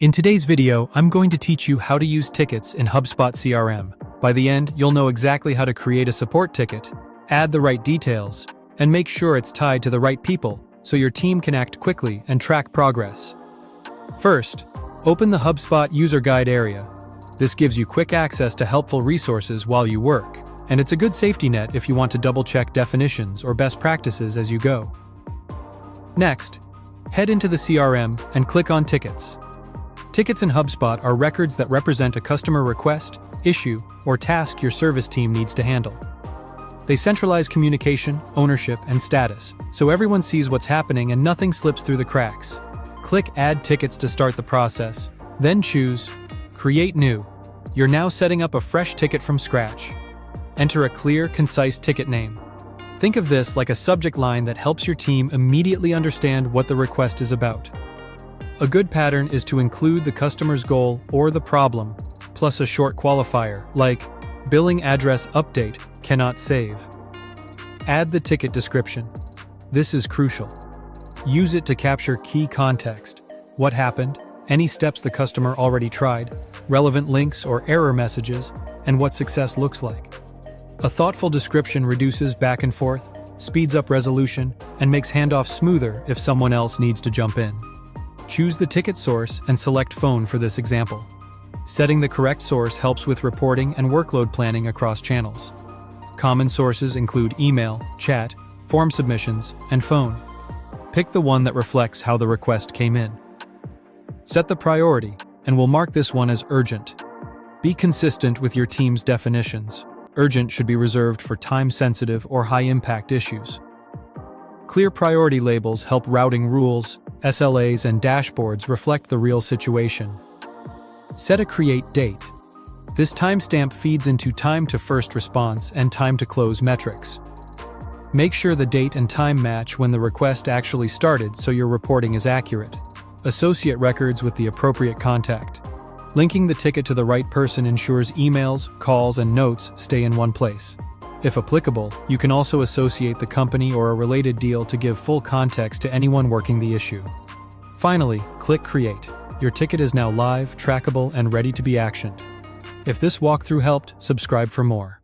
In today's video, I'm going to teach you how to use tickets in HubSpot CRM. By the end, you'll know exactly how to create a support ticket, add the right details, and make sure it's tied to the right people so your team can act quickly and track progress. First, open the HubSpot user guide area. This gives you quick access to helpful resources while you work, and it's a good safety net if you want to double-check definitions or best practices as you go. Next, head into the CRM and click on Tickets. Tickets in HubSpot are records that represent a customer request, issue, or task your service team needs to handle. They centralize communication, ownership, and status, so everyone sees what's happening and nothing slips through the cracks. Click Add Tickets to start the process, then choose Create New. You're now setting up a fresh ticket from scratch. Enter a clear, concise ticket name. Think of this like a subject line that helps your team immediately understand what the request is about. A good pattern is to include the customer's goal or the problem, plus a short qualifier, like billing address update cannot save. Add the ticket description. This is crucial. Use it to capture key context. What happened, any steps the customer already tried, relevant links or error messages, and what success looks like. A thoughtful description reduces back and forth, speeds up resolution, and makes handoffs smoother if someone else needs to jump in. Choose the ticket source and select phone for this example. Setting the correct source helps with reporting and workload planning across channels. Common sources include email, chat, form submissions, and phone. Pick the one that reflects how the request came in. Set the priority, and we'll mark this one as urgent. Be consistent with your team's definitions. Urgent should be reserved for time-sensitive or high-impact issues. Clear priority labels help routing rules, SLAs, and dashboards reflect the real situation. Set a create date. This timestamp feeds into time to first response and time to close metrics. Make sure the date and time match when the request actually started so your reporting is accurate. Associate records with the appropriate contact. Linking the ticket to the right person ensures emails, calls, and notes stay in one place. If applicable, you can also associate the company or a related deal to give full context to anyone working the issue. Finally, click Create. Your ticket is now live, trackable, and ready to be actioned. If this walkthrough helped, subscribe for more.